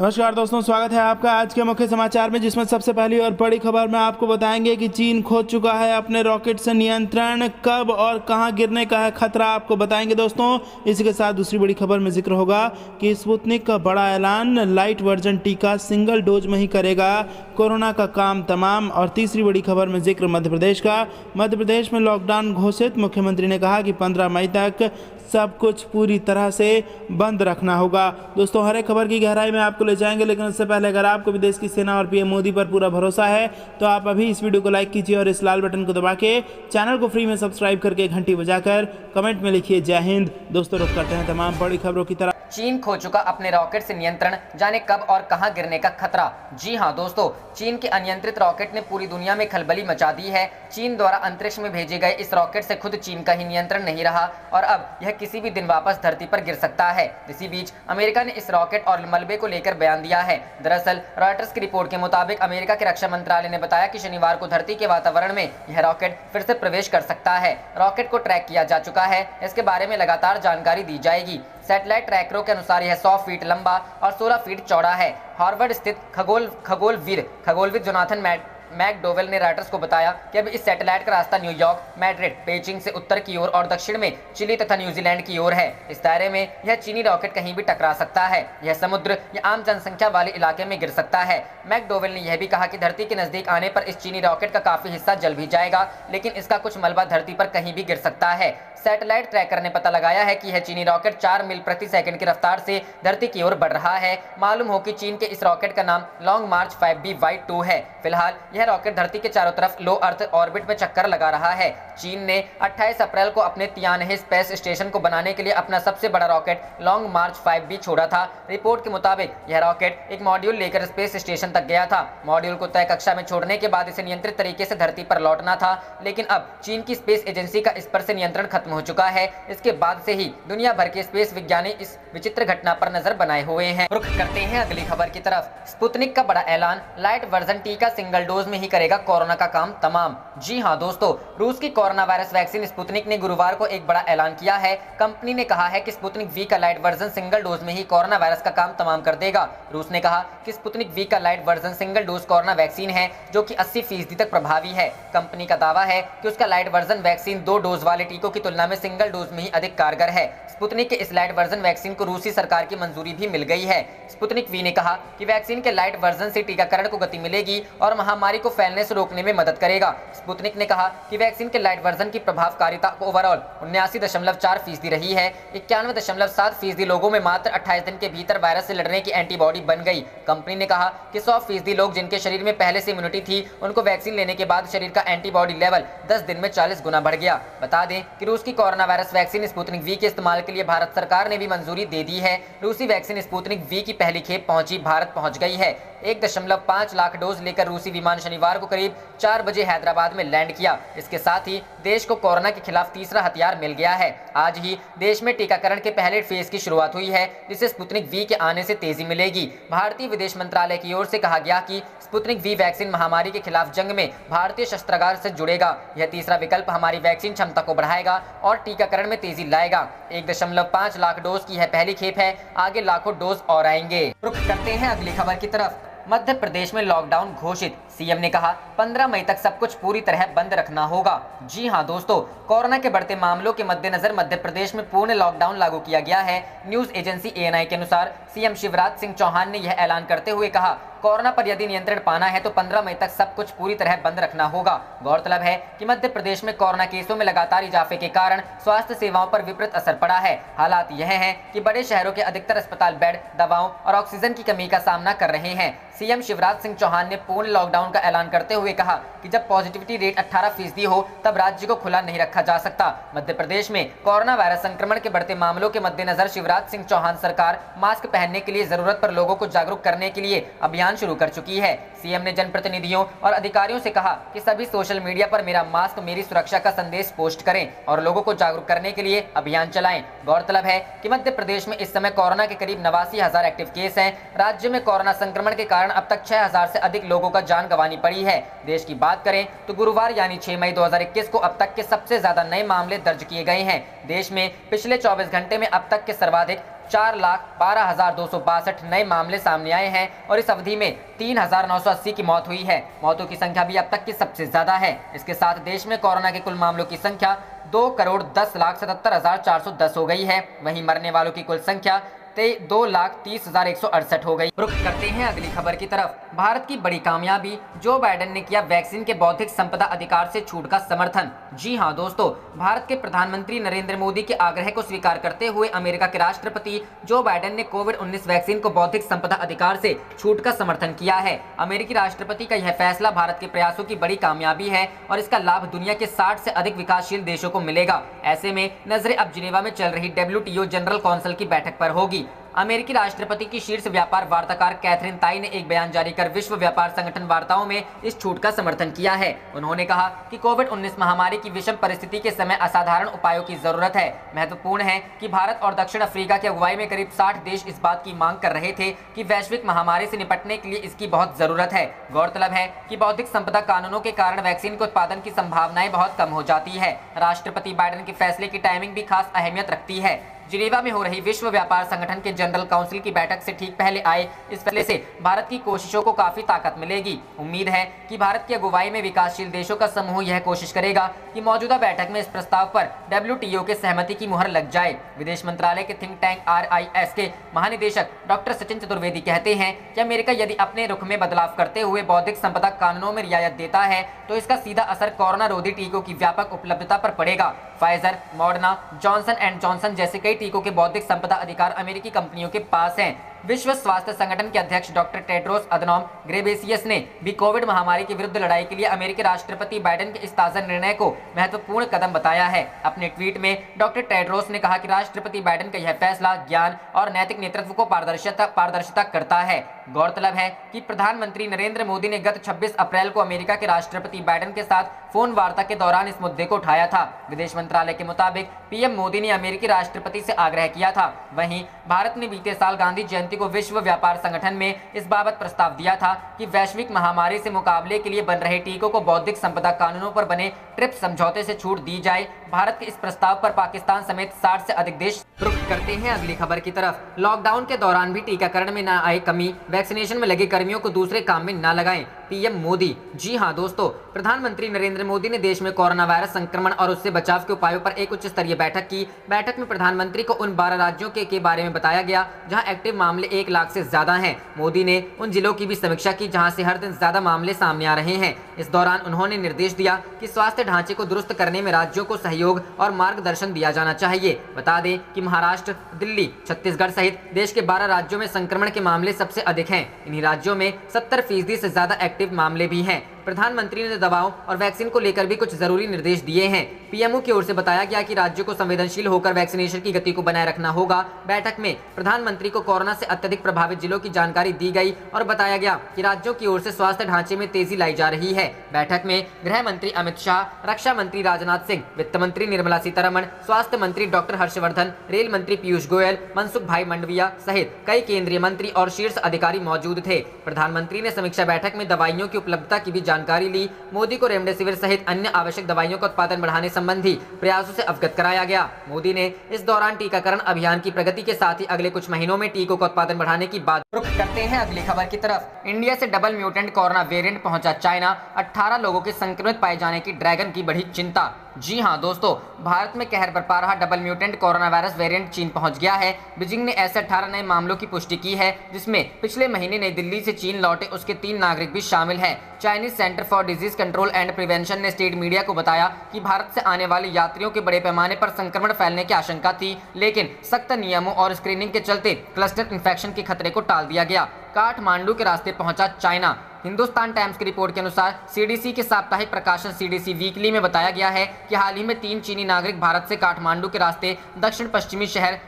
नमस्कार दोस्तों, स्वागत है आपका आज के मुख्य समाचार में, जिसमें सबसे पहली और बड़ी खबर में आपको बताएंगे कि चीन खो चुका है अपने रॉकेट से नियंत्रण। कब और कहां गिरने का है खतरा, आपको बताएंगे दोस्तों। इसी के साथ दूसरी बड़ी खबर में जिक्र होगा कि स्पुतनिक का बड़ा ऐलान, लाइट वर्जन टीका सिंगल डोज में ही करेगा कोरोना का काम तमाम। और तीसरी बड़ी खबर में जिक्र मध्य प्रदेश का। मध्य प्रदेश में लॉकडाउन घोषित, मुख्यमंत्री ने कहा कि 15 मई तक सब कुछ पूरी तरह से बंद रखना होगा। दोस्तों, हर एक खबर की गहराई में आपको ले जाएंगे, लेकिन उससे पहले अगर आपको भी देश की सेना और पीएम मोदी पर पूरा भरोसा है तो आप अभी इस वीडियो को लाइक कीजिए और इस लाल बटन को दबा के चैनल को फ्री में सब्सक्राइब करके घंटी बजाकर कमेंट में लिखिए जय हिंद। दोस्तों, रुक करते हैं तमाम बड़ी खबरों की तरफ। चीन खो चुका अपने रॉकेट से नियंत्रण, जाने कब और कहां गिरने का खतरा। जी हां दोस्तों, चीन के अनियंत्रित रॉकेट ने पूरी दुनिया में खलबली मचा दी है। चीन द्वारा अंतरिक्ष में भेजे गए इस रॉकेट से खुद चीन का ही नियंत्रण नहीं रहा और अब यह किसी भी दिन वापस धरती पर गिर सकता है। इसी बीच अमेरिका ने इस रॉकेट और मलबे को लेकर बयान दिया है। दरअसल रॉयटर्स की रिपोर्ट के मुताबिक अमेरिका के रक्षा मंत्रालय ने बताया कि शनिवार को धरती के वातावरण में यह रॉकेट फिर से प्रवेश कर सकता है। रॉकेट को ट्रैक किया जा चुका है, इसके बारे में लगातार जानकारी दी जाएगी। सैटेलाइट ट्रैकरों के अनुसार यह 100 फीट लंबा और 16 फीट चौड़ा है। हार्वर्ड स्थित खगोलविद जोनाथन मैकडोवेल ने रॉयटर्स को बताया कि अब इस सैटेलाइट का रास्ता न्यूयॉर्क, मैड्रिड, बेइजिंग से उत्तर की ओर और दक्षिण में चिली तथा न्यूजीलैंड की ओर है। इस दायरे में यह चीनी रॉकेट कहीं भी टकरा सकता है। यह समुद्र या आम जनसंख्या वाले इलाके में गिर सकता है। मैकडोवेल ने यह भी कहा कि धरती के नजदीक आने पर इस चीनी रॉकेट का काफी हिस्सा जल भी जाएगा, लेकिन इसका कुछ मलबा धरती पर कहीं भी गिर सकता है। सैटेलाइट ट्रैकर ने पता लगाया है कि यह चीनी रॉकेट 4 मील प्रति सेकंड की रफ्तार से धरती की ओर बढ़ रहा है। मालूम हो कि चीन के इस रॉकेट का नाम लॉन्ग मार्च 5B-Y2 है। फिलहाल यह रॉकेट धरती के चारों तरफ लो अर्थ ऑर्बिट में चक्कर लगा रहा है। चीन ने 28 अप्रैल को अपने तियानहे स्पेस स्टेशन को बनाने के लिए अपना सबसे बड़ा रॉकेट लॉन्ग मार्च 5B छोड़ा था। रिपोर्ट के मुताबिक यह रॉकेट एक मॉड्यूल लेकर स्पेस स्टेशन तक गया था। मॉड्यूल को तय कक्षा में छोड़ने के बाद इसे नियंत्रित तरीके से धरती पर लौटना था, लेकिन अब चीन की स्पेस एजेंसी का इस पर से नियंत्रण खत्म हो चुका है। इसके बाद से ही दुनिया भर के स्पेस विज्ञानी इस विचित्र घटना पर नजर बनाए हुए हैं। रुख करते हैं अगली खबर की तरफ। स्पुतनिक का बड़ा ऐलान, लाइट वर्जन टीका सिंगल डोज में ही करेगा कोरोना का काम तमाम। जी हां दोस्तों, रूस की कोरोना वायरस वैक्सीन स्पुतनिक ने गुरुवार को एक बड़ा ऐलान किया है। कंपनी ने कहा है कि स्पुतनिक वी का लाइट वर्जन सिंगल डोज में ही कोरोना वायरस का काम तमाम कर देगा। रूस ने कहा कि स्पुतनिक वी का light version single dose corona vaccine है, जो कि 80% तक प्रभावी है। कंपनी का दावा है कि उसका लाइट वर्जन वैक्सीन 2 डोज वाले टीकों की तुलना में सिंगल डोज में ही अधिक कारगर है। स्पुतनिक के इस लाइट वर्जन वैक्सीन को रूसी सरकार की मंजूरी भी मिल गई है। स्पुतनिक वी ने कहा कि वैक्सीन के लाइट वर्जन से टीकाकरण को गति मिलेगी और महामारी को फैलने से रोकने में मदद करेगा। स्पुतनिक ने कहा कि वैक्सीन के लाइट वर्जन की प्रभावकारिता ओवरऑल 79.4% रही है। 91.7% लोगों में मात्र 28 दिन के भीतर वायरस से लड़ने की एंटीबॉडी बन गई। कंपनी ने कहा कि 100% लोग जिनके शरीर में पहले से इम्यूनिटी थी, उनको वैक्सीन लेने के बाद शरीर का एंटीबॉडी लेवल 10 दिन में 40 गुना बढ़ गया। बता दें कि रूस की corona virus vaccine Sputnik V के इस्तेमाल के लिए भारत सरकार ने भी मंजूरी दे दी है। रूसी वैक्सीन स्पुतनिक वी की पहली खेप भारत पहुंच गई है। 1.5 लाख डोज लेकर रूसी विमान शनिवार को करीब 4 बजे हैदराबाद में लैंड किया। इसके साथ ही देश को कोरोना के खिलाफ तीसरा हथियार मिल गया है। आज ही देश में टीकाकरण के पहले फेज की शुरुआत हुई है, जिससे स्पुतनिक वी के आने से तेजी मिलेगी। भारतीय विदेश मंत्रालय की ओर से कहा गया कि स्पुतनिक वी वैक्सीन महामारी के खिलाफ जंग में भारतीय शस्त्रागार से जुड़ेगा। यह तीसरा विकल्प हमारी वैक्सीन क्षमता को बढ़ाएगा और टीकाकरण में तेजी लाएगा। 1.5 लाख डोज की यह पहली खेप है, आगे लाखों डोज और आएंगे। रुख करते हैं अगली खबर की तरफ। मध्य प्रदेश में लॉकडाउन घोषित, सीएम ने कहा 15 मई तक सब कुछ पूरी तरह बंद रखना होगा। जी हां दोस्तों, कोरोना के बढ़ते मामलों के मद्देनजर मध्य प्रदेश में पूर्ण लॉकडाउन लागू किया गया है। न्यूज एजेंसी एएनआई के अनुसार सीएम शिवराज सिंह चौहान ने यह ऐलान करते हुए कहा, कोरोना पर यदि नियंत्रण पाना है तो 15 मई तक सब कुछ पूरी तरह बंद रखना होगा। गौरतलब है कि मध्य प्रदेश में कोरोना केसों में लगातार इजाफे के कारण स्वास्थ्य सेवाओं पर विपरीत असर पड़ा है। हालात यह हैं कि बड़े शहरों के अधिकतर अस्पताल बेड, दवाओं और ऑक्सीजन की कमी का सामना कर रहे हैं। सीएम शिवराज सिंह चौहान ने पूर्ण लॉकडाउन का ऐलान करते हुए कहा कि जब पॉजिटिविटी रेट 18% हो तब राज्य को खुला नहीं रखा जा सकता। मध्य प्रदेश में कोरोना वायरस संक्रमण के बढ़ते मामलों के मद्देनजर शिवराज सिंह चौहान सरकार मास्क पहनने के लिए जरूरत पर लोगों को जागरूक करने के लिए अभियान शुरू कर चुकी है। सीएम ने जनप्रतिनिधियों और अधिकारियों से कहा कि सभी सोशल मीडिया पर मेरा मास्क मेरी सुरक्षा का संदेश पोस्ट करें और लोगों को जागरूक करने के लिए अभियान चलाएं। गौरतलब है कि मध्य प्रदेश में इस समय कोरोना के करीब 89,000 एक्टिव केस हैं। राज्य में कोरोना संक्रमण के कारण अब तक 6,000 से अधिक लोगों का जान गंवानी पड़ी है। देश की बात करें तो गुरुवार यानी 6 मई 2021 को अब तक के सबसे ज्यादा नए मामले दर्ज किए गए हैं। देश में पिछले 24 घंटे में अब तक के सर्वाधिक 4,12,262 नए मामले सामने आए हैं और इस अवधि में 3,980 की मौत हुई है। मौतों की संख्या भी अब तक की सबसे ज्यादा है। इसके साथ देश में कोरोना के कुल मामलों की संख्या 2,10,77,410 हो गई है। वहीं मरने वालों की कुल संख्या 2,30,168 हो गई। रुख करते हैं अगली खबर की तरफ। भारत की बड़ी कामयाबी, जो बाइडेन ने किया वैक्सीन के बौद्धिक संपदा अधिकार से छूट का समर्थन। जी हां दोस्तों, भारत के प्रधानमंत्री नरेंद्र मोदी के आग्रह को स्वीकार करते हुए अमेरिका के राष्ट्रपति जो बाइडेन ने कोविड-19 वैक्सीन को बौद्धिक संपदा अधिकार से छूट का समर्थन किया है। अमेरिकी राष्ट्रपति का यह फैसला भारत के प्रयासों की बड़ी कामयाबी है और इसका लाभ दुनिया के 60 से अधिक विकासशील देशों को मिलेगा। ऐसे में नजरें अब जिनेवा में चल रही WTO जनरल काउंसिल की बैठक पर होगी। अमेरिकी राष्ट्रपति की शीर्ष व्यापार वार्ताकार कैथरीन ताई ने एक बयान जारी कर विश्व व्यापार संगठन वार्ताओं में इस छूट का समर्थन किया है। उन्होंने कहा कि कोविड-19 महामारी की विषम परिस्थिति के समय असाधारण उपायों की जरूरत है। महत्वपूर्ण है कि भारत और दक्षिण अफ्रीका की अगुवाई में करीब 60 देश इस बात की मांग कर रहे थे कि वैश्विक महामारी से निपटने के लिए इसकी बहुत जरूरत है। गौरतलब है कि बौद्धिक संपदा कानूनों के कारण वैक्सीन के उत्पादन की संभावनाएं बहुत कम हो जाती है। राष्ट्रपति बाइडेन के फैसले की टाइमिंग भी खास अहमियत रखती है। जिनेवा में हो रही विश्व व्यापार संगठन के जनरल काउंसिल की बैठक से ठीक पहले आए इस फैसले से भारत की कोशिशों को काफी ताकत मिलेगी। उम्मीद है कि भारत की अगुवाई में विकासशील देशों का समूह यह कोशिश करेगा कि मौजूदा बैठक में इस प्रस्ताव पर WTO के सहमति की मुहर लग जाए। विदेश मंत्रालय के थिंक टैंक RIS के महानिदेशक डॉक्टर सचिन चतुर्वेदी कहते हैं कि अमेरिका यदि अपने रुख में बदलाव करते हुए बौद्धिक संपदा कानूनों में रियायत देता है तो इसका सीधा असर कोरोना रोधी टीकों की व्यापक उपलब्धता पर पड़ेगा। Pfizer, Moderna, Johnson and Johnson जैसे कई टीकों के बौद्धिक संपदा अधिकार अमेरिकी कंपनियों के पास हैं। विश्व स्वास्थ्य संगठन के अध्यक्ष डॉक्टर टेड्रोस अधनॉम घेब्रेयेसस ने भी कोविड महामारी के विरुद्ध लड़ाई के लिए अमेरिकी राष्ट्रपति बाइडेन के इस ताजा निर्णय को महत्वपूर्ण कदम बताया है। अपने ट्वीट में डॉक्टर टेड्रोस ने कहा कि राष्ट्रपति बाइडेन का यह फैसला ज्ञान और नैतिक नेतृत्व को पारदर्शिता करता है। गौरतलब है कि प्रधानमंत्री नरेंद्र मोदी ने गत 26 अप्रैल को अमेरिका के राष्ट्रपति बाइडेन के साथ फोन वार्ता के दौरान इस मुद्दे को उठाया था। विदेश मंत्रालय के मुताबिक PM मोदी ने अमेरिकी राष्ट्रपति से आग्रह किया था। वहीं भारत ने बीते साल गांधी जयंती को विश्व व्यापार संगठन में इस बाबत प्रस्ताव दिया था कि वैश्विक महामारी से मुकाबले के लिए बन रहे टीकों को बौद्धिक संपदा कानूनों पर बने ट्रिप्स समझौते से छूट दी जाए। भारत के इस प्रस्ताव पर पाकिस्तान समेत 60 से अधिक देश रुख करते हैं अगली खबर की तरफ। लॉकडाउन के दौरान भी टीकाकरण में न आए कमी, वैक्सीनेशन में लगे कर्मियों को दूसरे काम में न लगाएं, PM मोदी। जी हां दोस्तों, प्रधानमंत्री नरेंद्र मोदी ने देश में कोरोना वायरस संक्रमण और उससे बचाव के उपायों पर एक उच्च स्तरीय बैठक की। बैठक में प्रधानमंत्री को उन 12 राज्यों के बारे में बताया गया जहां एक्टिव मामले 1 लाख से ज्यादा हैं। मोदी ने उन जिलों की भी समीक्षा की जहां से हर दिन ज्यादा मामले सामने आ रहे हैं। इस दौरान उन्होंने निर्देश दिया कि स्वास्थ्य ढांचे को दुरुस्त करने में राज्यों को सहयोग और मार्गदर्शन दिया जाना चाहिए। बता दें कि महाराष्ट्र, दिल्ली, छत्तीसगढ़ सहित देश के 12 राज्यों में संक्रमण के मामले सबसे अधिक हैं। इन्हीं राज्यों में 70% से ज्यादा एक्टिव मामले भी हैं। प्रधानमंत्री ने दवाओं और वैक्सीन को लेकर भी कुछ जरूरी निर्देश दिए हैं। PMO की ओर से बताया गया कि राज्यों को संवेदनशील होकर वैक्सीनेशन की गति को बनाए रखना होगा। बैठक में प्रधानमंत्री को कोरोना से अत्यधिक प्रभावित जिलों की जानकारी दी गई और बताया गया कि राज्यों की ओर से स्वास्थ्य ढांचे में तेजी लाई जा रही है। बैठक में गृह मंत्री अमित शाह, रक्षा मंत्री राजनाथ सिंह, वित्त मंत्री निर्मला सीतारमण, स्वास्थ्य मंत्री डॉक्टर हर्षवर्धन, रेल मंत्री पीयूष गोयल, मनसुख भाई मंडविया सहित कई केंद्रीय मंत्री और शीर्ष अधिकारी मौजूद थे। प्रधानमंत्री ने समीक्षा बैठक में दवाइयों की उपलब्धता की भी जानकारी ली। मोदी को रेमडेसिविर सहित अन्य आवश्यक दवाइयों का उत्पादन बढ़ाने संबंधी प्रयासों से अवगत कराया गया। मोदी ने इस दौरान टीकाकरण अभियान की प्रगति के साथ ही अगले कुछ महीनों में टीकों का उत्पादन बढ़ाने की बात। रुख करते हैं अगली खबर की तरफ। इंडिया से डबल म्यूटेंट कोरोना वेरिएंट पहुंचा चाइना, 18 लोगों के संक्रमित पाए जाने की ड्रैगन की बढ़ी चिंता। जी हां दोस्तों, भारत में कहर बरपा रहा double mutant corona virus variant चीन पहुंच गया है। बीजिंग ने ऐसे 18 नए मामलों की पुष्टि की है जिसमें पिछले महीने नई दिल्ली से चीन लौटे उसके 3 नागरिक भी शामिल हैं। Chinese centre for disease control and prevention ने स्टेट मीडिया को बताया कि भारत से आने वाले यात्रियों के बड़े पैमाने पर संक्रमण फैलने की आशंका थी, लेकिन सख्त नियमों और स्क्रीनिंग के चलते क्लस्टर इन्फेक्शन के खतरे को टाल दिया गया। काठमांडू के रास्ते पहुंचा चाइना। हिंदुस्तान टाइम्स की रिपोर्ट के अनुसार CDC के साप्ताहिक प्रकाशन CDC वीकली में बताया गया है कि हाल ही में 3 चीनी नागरिक भारत से काठमांडू के रास्ते दक्षिण पश्चिमी शहर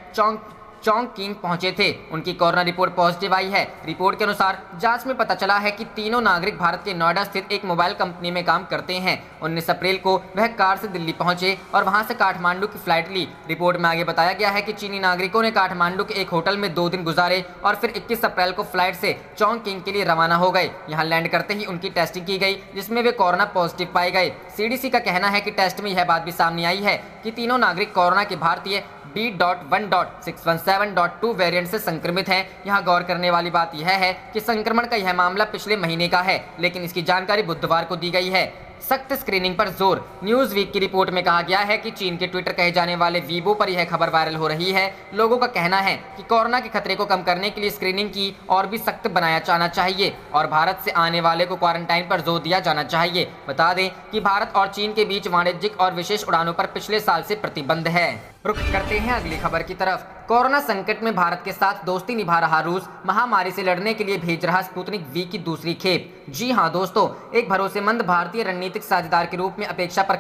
चोंगकिंग पहुंचे थे। उनकी कोरोना रिपोर्ट पॉजिटिव आई है। रिपोर्ट के अनुसार जांच में पता चला है कि तीनों नागरिक भारत के नोएडा स्थित एक मोबाइल कंपनी में काम करते हैं। 19 अप्रैल को वह कार से दिल्ली पहुंचे और वहां से काठमांडू की फ्लाइट ली। रिपोर्ट में आगे बताया गया है कि चीनी नागरिकों ने काठमांडू के एक होटल में 2 दिन गुजारे और फिर 21 अप्रैल को फ्लाइट से चोंगकिंग के लिए रवाना हो गए। यहाँ लैंड करते ही उनकी टेस्टिंग की गई जिसमें वे कोरोना पॉजिटिव पाए गए। CDC का कहना है कि टेस्ट में यह बात भी सामने आई है कि तीनों नागरिक कोरोना के भारतीय B.1.617.2 वेरिएंट से संक्रमित हैं। यहाँ गौर करने वाली बात यह है कि संक्रमण का यह मामला पिछले महीने का है, लेकिन इसकी जानकारी बुधवार को दी गई है। सख्त स्क्रीनिंग पर जोर। न्यूज वीक की रिपोर्ट में कहा गया है कि चीन के ट्विटर कहे जाने वाले वीबो पर यह खबर वायरल हो रही है। लोगों का कहना है कि कोरोना के खतरे को कम करने के लिए स्क्रीनिंग की और भी सख्त बनाया जाना चाहिए और भारत से आने वाले को क्वारंटाइन पर जोर दिया जाना चाहिए। बता दें कि भारत और चीन के बीच वाणिज्यिक और विशेष उड़ानों पर पिछले साल से प्रतिबंध है। रुख करते हैं अगली खबर की तरफ। कोरोना संकट में भारत के साथ दोस्ती निभा रहा रूस महामारी से लड़ने के लिए भेज रहा स्पुतनिक वी की दूसरी खेप। जी हां दोस्तों, एक भरोसेमंद भारतीय रणनीतिक साझेदार के रूप में अपेक्षा पर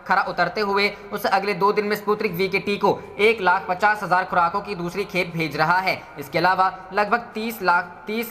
खरा उतरते हुए उसे अगले 2 दिन में स्पुतनिक वी के टीकों 1,50,000 खुराकों की दूसरी खेप भेज रहा है। इसके अलावा लगभग 30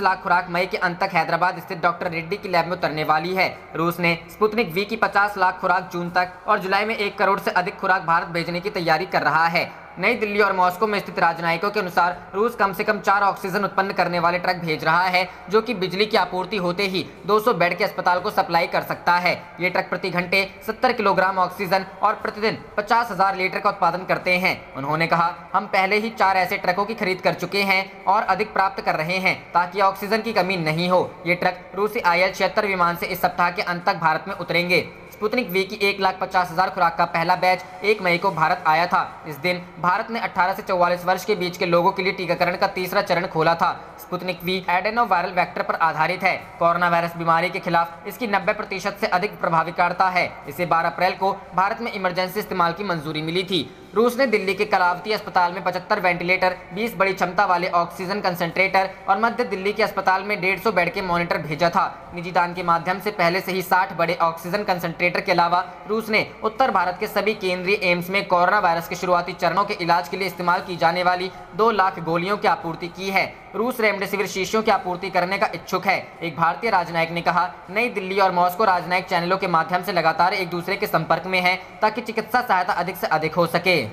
लाख खुराक मई के अंत तक हैदराबाद स्थित डॉक्टर रेड्डी की लैब में उतरने वाली है। रूस ने स्पुतनिक वी की 50 लाख खुराक जून तक और जुलाई में 1 करोड़ से अधिक खुराक भारत भेजने की तैयारी कर रहा है। नई दिल्ली और मॉस्को में स्थित राजनयिकों के अनुसार रूस कम से कम 4 ऑक्सीजन उत्पन्न करने वाले ट्रक भेज रहा है, जो कि बिजली की आपूर्ति होते ही 200 बेड के अस्पताल को सप्लाई कर सकता है। ये ट्रक प्रति घंटे 70 किलोग्राम ऑक्सीजन और प्रतिदिन 50,000 लीटर का उत्पादन करते हैं। उन्होंने कहा, हम पहले ही 4 ऐसे ट्रकों की खरीद कर चुके हैं और अधिक प्राप्त कर रहे हैं ताकि ऑक्सीजन की कमी नहीं हो। ये ट्रक रूसी IL-76 विमान से इस सप्ताह के अंत तक भारत में उतरेंगे। स्पुतनिक वी की 1,50,000 खुराक का पहला बैच 1 मई को भारत आया था। इस दिन भारत ने 18 से 44 वर्ष के बीच के लोगों के लिए टीकाकरण का तीसरा चरण खोला था। Sputnik V adeno viral vector पर आधारित है। कोरोना वायरस बीमारी के खिलाफ इसकी 90% से अधिक प्रभावकारिता है। इसे 12 अप्रैल को भारत में इमरजेंसी इस्तेमाल की मंजूरी मिली थी। रूस ने दिल्ली के कलावती अस्पताल में 75 वेंटिलेटर, 20 बड़ी क्षमता वाले ऑक्सीजन कंसंट्रेटर और मध्य दिल्ली के अस्पताल में 150 बेड के मॉनिटर भेजा था। निजी दान के माध्यम से पहले से ही 60 बड़े ऑक्सीजन कंसंट्रेटर के अलावा रूस ने उत्तर भारत के सभी केंद्रीय एम्स में कोरोना वायरस के शुरुआती चरणों के इलाज के लिए इस्तेमाल की जाने वाली 2 लाख गोलियों की आपूर्ति की है। रूस रेमडेसिविर शीशियों की आपूर्ति करने का इच्छुक है। एक भारतीय राजनयिक ने कहा, नई दिल्ली और मॉस्को राजनयिक चैनलों के माध्यम से लगातार एक दूसरे के संपर्क में है ताकि चिकित्सा सहायता अधिक से अधिक हो सके।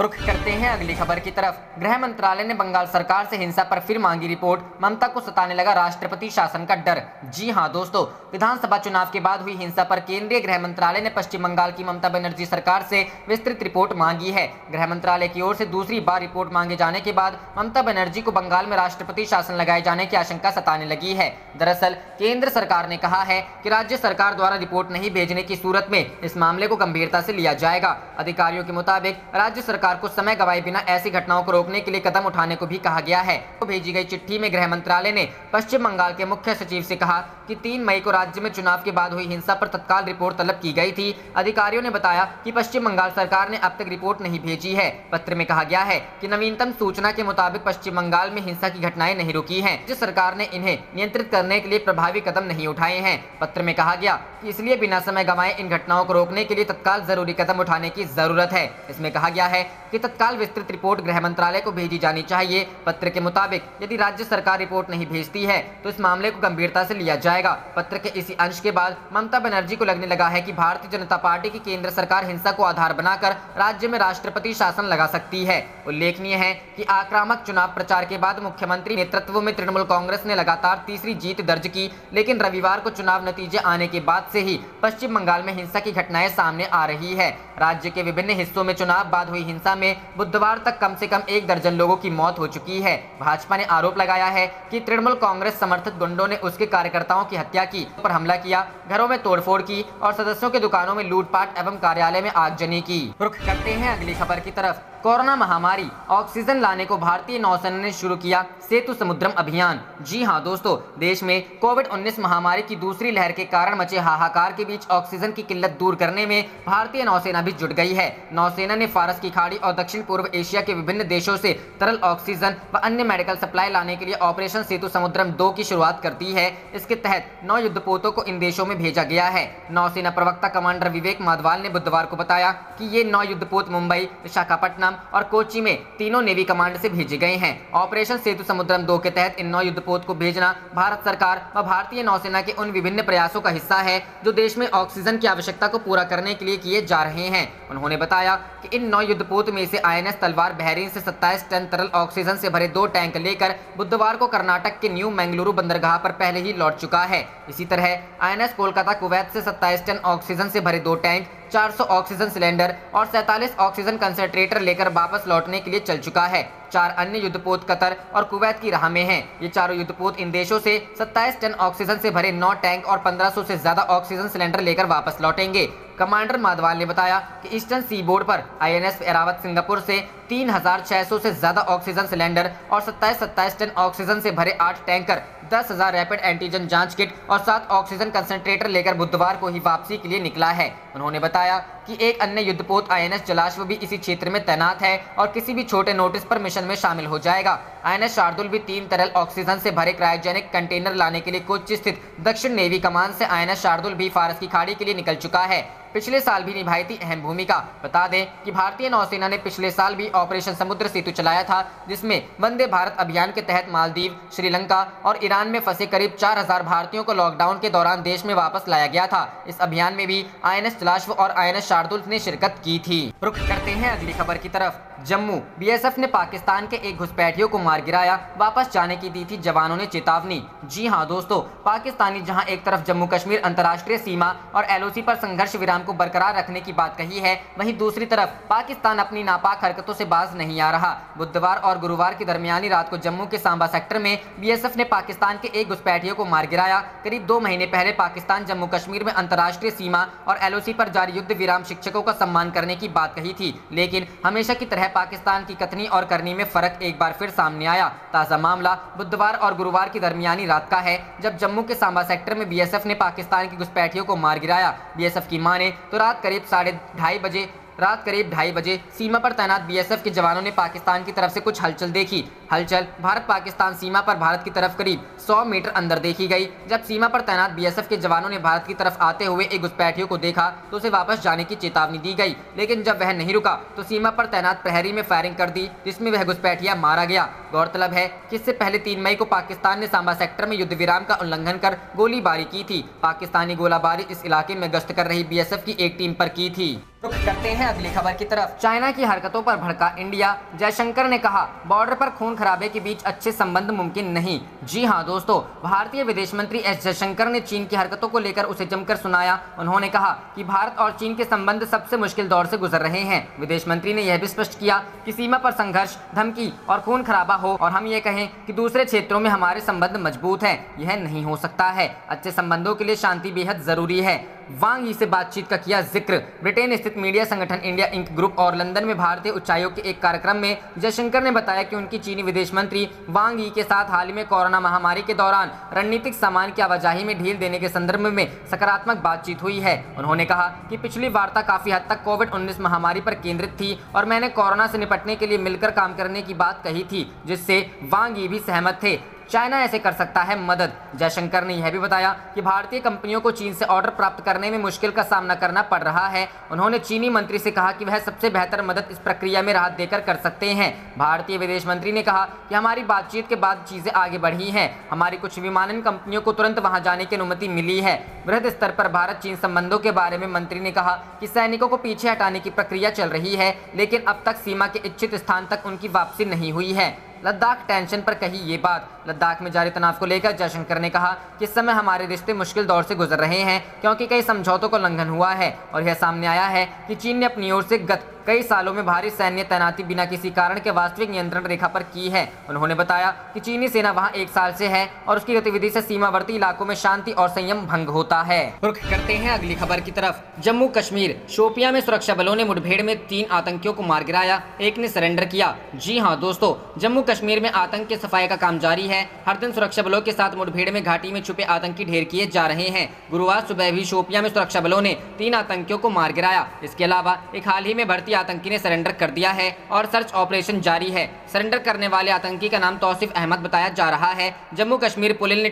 रुख करते हैं अगली खबर की तरफ। गृह मंत्रालय ने बंगाल सरकार से हिंसा पर फिर मांगी रिपोर्ट। ममता को सताने लगा राष्ट्रपति शासन का डर। जी हां दोस्तों, विधानसभा चुनाव के बाद हुई हिंसा पर केंद्रीय गृह मंत्रालय ने पश्चिम बंगाल की ममता बनर्जी सरकार से विस्तृत रिपोर्ट मांगी है। गृह मंत्रालय की ओर से दूसरी बार रिपोर्ट मांगे जाने के बाद ममता बनर्जी को बंगाल में राष्ट्रपति शासन लगाए जाने की आशंका सताने लगी है। दरअसल केंद्र सरकार ने कहा है कि राज्य सरकार द्वारा रिपोर्ट नहीं भेजने की सूरत में इस मामले को गंभीरता से लिया जाएगा। अधिकारियों के मुताबिक राज्य सरकार को समय गवाए बिना ऐसी घटनाओं को रोकने के लिए कदम उठाने को भी कहा गया है। तो भेजी गई चिट्ठी में गृह मंत्रालय ने पश्चिम बंगाल के मुख्य सचिव से कहा कि 3 मई को राज्य में चुनाव के बाद हुई हिंसा पर तत्काल रिपोर्ट तलब की गई थी। अधिकारियों ने बताया कि पश्चिम बंगाल सरकार ने अब तक रिपोर्ट नहीं भेजी है। पत्र में कहा गया है कि नवीनतम सूचना के मुताबिक पश्चिम बंगाल में हिंसा की घटनाएं नहीं रुकी हैं। राज्य सरकार ने इन्हें नियंत्रित करने के लिए प्रभावी कदम नहीं उठाए हैं। पत्र में कहा गया कि इसलिए बिना समय गंवाए इन घटनाओं को रोकने के लिए तत्काल जरूरी कदम उठाने की जरूरत है। इसमें कहा गया है कि तत्काल विस्तृत रिपोर्ट गृह मंत्रालय को भेजी जानी चाहिए। पत्र के मुताबिक यदि राज्य सरकार रिपोर्ट नहीं भेजती है तो इस मामले को गंभीरता से लिया जाएगा। पत्र के इसी अंश के बाद ममता बनर्जी को लगने लगा है कि भारतीय जनता पार्टी की केंद्र सरकार हिंसा को आधार बनाकर राज्य में राष्ट्रपति शासन लगा सकती है। उल्लेखनीय है कि आक्रामक चुनाव प्रचार के बाद मुख्यमंत्री नेतृत्व में तृणमूल कांग्रेस ने लगातार तीसरी जीत दर्ज की, लेकिन रविवार को चुनाव नतीजे आने के बाद से ही पश्चिम बंगाल में हिंसा की घटनाएं सामने आ रही है। राज्य के विभिन्न हिस्सों में चुनाव बाद हुई हिंसा में बुधवार तक कम से कम 1 दर्जन लोगों की मौत हो चुकी है। भाजपा ने आरोप लगाया है कि तृणमूल कांग्रेस समर्थित गुंडों ने उसके कार्यकर्ताओं की हत्या की, पर हमला किया, घरों में तोड़फोड़ की और सदस्यों के दुकानों में लूटपाट एवं कार्यालय में आगजनी की। रुख करते हैं अगली खबर की तरफ। कोरोना महामारी, ऑक्सीजन लाने को भारतीय नौसेना ने शुरू किया सेतु समुद्रम अभियान। जी हां दोस्तों, देश में कोविड-19 महामारी की दूसरी लहर के कारण मचे हाहाकार के बीच ऑक्सीजन की किल्लत दूर करने में भारतीय नौसेना भी जुट गई है। नौसेना ने फारस की खाड़ी और दक्षिण पूर्व एशिया के विभिन्न देशों से तरल ऑक्सीजन व अन्य मेडिकल सप्लाई लाने के लिए ऑपरेशन सेतु समुद्रम 2 की शुरुआत कर दी है। इसके तहत 9 युद्धपोतों को इन देशों में भेजा गया है। नौसेना प्रवक्ता कमांडर विवेक माधवाल ने बुधवार को बताया कि ये 9 युद्धपोत मुंबई, विशाखापट्टनम और कोच्चि में तीनों नेवी कमांड से भेजे गए हैं। ऑपरेशन सेतु समुद्रम 2 के तहत इन 9 युद्धपोत को भेजना भारत सरकार व भारतीय नौसेना के उन विभिन्न प्रयासों का हिस्सा है जो देश में ऑक्सीजन की आवश्यकता को पूरा करने के लिए किए जा रहे हैं। उन्होंने बताया कि इन 9 युद्धपोत युद्धपोत में से आईएनएस तलवार बहरीन से 27 टन तरल ऑक्सीजन से भरे 2 टैंक लेकर बुधवार को कर्नाटक के न्यू मंगलुरु बंदरगाह पर पहले ही लौट चुका है। इसी तरह आईएनएस कोलकाता कुवैत से 27 टन ऑक्सीजन से भरे 2 टैंक, 400 ऑक्सीजन सिलेंडर और 47 ऑक्सीजन कंसंट्रेटर लेकर वापस लौटने के लिए चल चुका है। 4 अन्य युद्धपोत कतर और कुवैत की राह में हैं। ये चारों युद्धपोत इन देशों से 27 टन ऑक्सीजन से भरे 9 टैंक और 1500 से ज्यादा ऑक्सीजन सिलेंडर लेकर वापस लौटेंगे। कमांडर माधवाल ने बताया कि ईस्टर्न सी बोर्ड पर आईएनएस एरावत सिंगापुर से 3600 से ज्यादा ऑक्सीजन सिलेंडर और 27 टन ऑक्सीजन से भरे 8 टैंकर, 10,000 रैपिड एंटीजन जांच किट और 7 ऑक्सीजन कंसंट्रेटर लेकर बुधवार को ही वापसी के लिए निकला है। उन्होंने बताया कि एक अन्य युद्धपोत आईएनएस जलाश्व भी इसी क्षेत्र में तैनात है और किसी भी छोटे नोटिस पर मिशन में शामिल हो जाएगा। आईएनएस शार्दुल भी 3 तरल ऑक्सीजन से भरे क्रायोजेनिक कंटेनर लाने के लिए कोच्चि स्थित दक्षिण नेवी कमान से आईएनएस शार्दुल भी फारस की खाड़ी के लिए निकल चुका है। पिछले साल भी निभाई थी अहम भूमिका। बता दें कि भारतीय नौसेना ने पिछले साल भी ऑपरेशन समुद्र सेतु चलाया था, जिसमें वंदे भारत अभियान के तहत मालदीव, श्रीलंका और ईरान में फंसे करीब 4000 भारतीयों को लॉकडाउन के दौरान देश में वापस लाया गया था। इस अभियान में भी आईएनएस जलाश्व और आईएनएस शार्दुल ने शिरकत की थी। रुख करते हैं अगली खबर की तरफ। जम्मू बीएसएफ ने पाकिस्तान के एक घुसपैठियों को मार गिराया, वापस जाने की दी थी जवानों ने चेतावनी। जी हां दोस्तों, पाकिस्तानी जहां एक तरफ जम्मू कश्मीर अंतर्राष्ट्रीय सीमा और एलओसी पर संघर्ष विराम को बरकरार रखने की बात कही है, वहीं दूसरी तरफ पाकिस्तान अपनी नापाक हरकतों से बाज नहीं आ रहा। बुधवार और गुरुवार की दरमियानी रात को जम्मू के सांबा सेक्टर में बीएसएफ ने पाकिस्तान के एक घुसपैठियों को मार गिराया। करीब 2 महीने पहले पाकिस्तान जम्मू कश्मीर में अंतर्राष्ट्रीय सीमा और एलओसी पर जारी युद्ध विराम शिक्षकों का सम्मान करने की बात कही थी, लेकिन हमेशा की तरह पाकिस्तान की कथनी और करनी में फर्क एक बार फिर सामने आया। ताजा मामला बुधवार और गुरुवार की दरमियानी रात का है, जब जम्मू के सांबा सेक्टर में बीएसएफ ने पाकिस्तान की घुसपैठियों को मार गिराया। बीएसएफ की माने तो रात करीब 2:30 बजे सीमा पर तैनात बीएसएफ के जवानों ने पाकिस्तान की तरफ से कुछ हलचल देखी। हलचल भारत पाकिस्तान सीमा पर भारत की तरफ करीब 100 मीटर अंदर देखी गई। जब सीमा पर तैनात बीएसएफ के जवानों ने भारत की तरफ आते हुए एक घुसपैठियों को देखा तो उसे वापस जाने की चेतावनी दी गई, लेकिन जब वह नहीं रुका तो सीमा पर तैनात प्रहरी में फायरिंग कर दी, जिसमें वह घुसपैठिया मारा गया। गौरतलब है कि इससे पहले 3 मई को पाकिस्तान ने सांबा सेक्टर में युद्ध विराम का उल्लंघन कर गोलीबारी की थी। पाकिस्तानी गोलाबारी इस इलाके में गश्त कर रही बीएसएफ की एक टीम पर की थी। रुख करते हैं अगली खबर की तरफ। चाइना की हरकतों पर भड़का इंडिया, जयशंकर ने कहा बॉर्डर पर खून खराबे के बीच अच्छे संबंध मुमकिन नहीं। जी हां दोस्तों, भारतीय विदेश मंत्री एस जयशंकर ने चीन की हरकतों को लेकर उसे जमकर सुनाया। उन्होंने कहा कि भारत और चीन के संबंध सबसे मुश्किल दौर से गुजर रहे हैं। विदेश मंत्री ने यह भी स्पष्ट किया कि सीमा पर संघर्ष, धमकी और खून खराबा हो और हम ये कहें कि दूसरे क्षेत्रों में हमारे संबंध मजबूत हैं, यह नहीं हो सकता है। अच्छे संबंधों के लिए शांति बेहद जरूरी है। वांग यी से बातचीत का किया जिक्र। ब्रिटेन स्थित मीडिया संगठन इंडिया इंक ग्रुप और लंदन में भारतीय उच्चायोग के एक कार्यक्रम में जयशंकर ने बताया कि उनकी चीनी विदेश मंत्री वांग यी के साथ हाल ही में कोरोना महामारी के दौरान रणनीतिक सामान की आवाजाही में ढील देने के संदर्भ में सकारात्मक बातचीत हुई है। उन्होंने कहा कि पिछली वार्ता काफी हद तक कोविड-19 महामारी पर केंद्रित थी और मैंने कोरोना से निपटने के लिए मिलकर काम करने की बात कही थी, जिससे वांग यी भी सहमत थे। चाइना ऐसे कर सकता है मदद। जयशंकर ने यह भी बताया कि भारतीय कंपनियों को चीन से ऑर्डर प्राप्त करने में मुश्किल का सामना करना पड़ रहा है। उन्होंने चीनी मंत्री से कहा कि वह सबसे बेहतर मदद इस प्रक्रिया में राहत देकर कर सकते हैं। भारतीय विदेश मंत्री ने कहा कि हमारी बातचीत के बाद चीजें आगे बढ़ी हैं। हमारी कुछ विमानन कंपनियों को तुरंत वहां जाने की अनुमति मिली है। वृहद स्तर पर भारत चीन संबंधों के बारे में मंत्री ने कहा कि सैनिकों को पीछे हटाने की प्रक्रिया चल रही है, लेकिन अब तक सीमा के इच्छित स्थान तक उनकी वापसी नहीं हुई है। लद्दाख टेंशन पर कही ये बात। लद्दाख में जारी तनाव को लेकर जयशंकर ने कहा कि इस समय हमारे रिश्ते मुश्किल दौर से गुजर रहे हैं, क्योंकि कई समझौतों का उल्लंघन हुआ है और यह सामने आया है कि चीन ने अपनी ओर से गत कई सालों में भारी सैन्य तैनाती बिना किसी कारण के वास्तविक नियंत्रण रेखा पर की है। उन्होंने बताया कि चीनी सेना वहां 1 साल से है और उसकी गतिविधि से सीमावर्ती इलाकों में शांति और संयम भंग होता है। रुख करते हैं अगली खबर की तरफ। जम्मू कश्मीर शोपियां में सुरक्षा बलों ने मुठभेड़ में 3 आतंकियों को मार गिराया, एक ने सरेंडर किया। जी हां दोस्तों, जम्मू कश्मीर में आतंक के सफाई का काम जारी है। हर दिन सुरक्षा बलों के साथ मुठभेड़ में घाटी में छुपे आतंकी ढेर किए जा रहे हैं। गुरुवार सुबह भी शोपियां में सुरक्षा बलों ने 3 आतंकियों को मार गिराया। इसके अलावा एक हाल ही में भर्ती आतंकी ने सरेंडर कर दिया है और सर्च ऑपरेशन जारी है। सरेंडर करने वाले आतंकी का नाम तौसीफ अहमद बताया जा रहा है। जम्मू कश्मीर पुलिस ने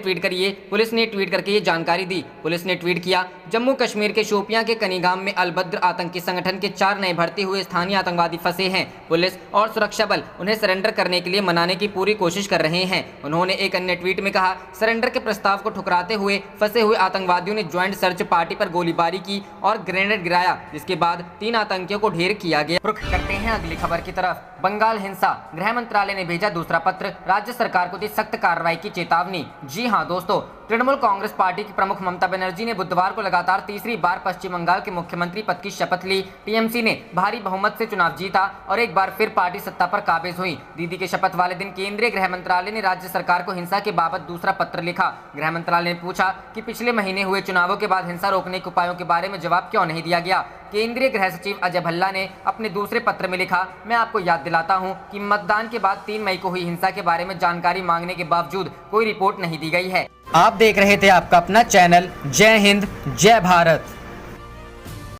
ट्वीट करके ये जानकारी दी। पुलिस ने ट्वीट किया, जम्मू कश्मीर के शोपियां के कनीगाम में अलबद्र आतंकी संगठन के 4 नए भर्ती हुए स्थानीय आतंकवादी फंसे हैं। पुलिस और सुरक्षा बल उन्हें सरेंडर करने के लिए मनाने की पूरी कोशिश कर रहे हैं। उन्होंने एक अन्य ट्वीट में कहा, सरेंडर के प्रस्ताव को ठुकराते हुए फंसे हुए आतंकवादियों ने ज्वाइंट सर्च पार्टी पर गोलीबारी की और ग्रेनेड गिराया, जिसके बाद 3 आतंकियों को ढेर किया किया गया। रुख करते हैं अगली खबर की तरफ। बंगाल हिंसा, गृह मंत्रालय ने भेजा दूसरा पत्र, राज्य सरकार को दी सख्त कार्रवाई की चेतावनी। जी हां दोस्तों, तृणमूल कांग्रेस पार्टी की प्रमुख ममता बनर्जी ने बुधवार को लगातार तीसरी बार पश्चिम बंगाल के मुख्यमंत्री पद की शपथ ली। टीएमसी ने भारी बहुमत से चुनाव जीता और एक बार फिर पार्टी सत्ता पर काबिज हुई। दीदी के शपथ वाले दिन केंद्रीय गृह मंत्रालय ने राज्य सरकार को हिंसा के बाबत दूसरा पत्र लिखा। गृह मंत्रालय ने पूछा कि पिछले महीने हुए चुनावों के बाद हिंसा रोकने के उपायों के बारे में जवाब क्यों नहीं दिया गया। केंद्रीय गृह सचिव अजय भल्ला ने अपने दूसरे पत्र में लिखा, मैं आपको याद दिलाता हूं कि मतदान के बाद 3 मई को हुई हिंसा के बारे में जानकारी मांगने के बावजूद कोई रिपोर्ट नहीं दी गई है। आप देख रहे थे आपका अपना चैनल जय हिंद जय भारत।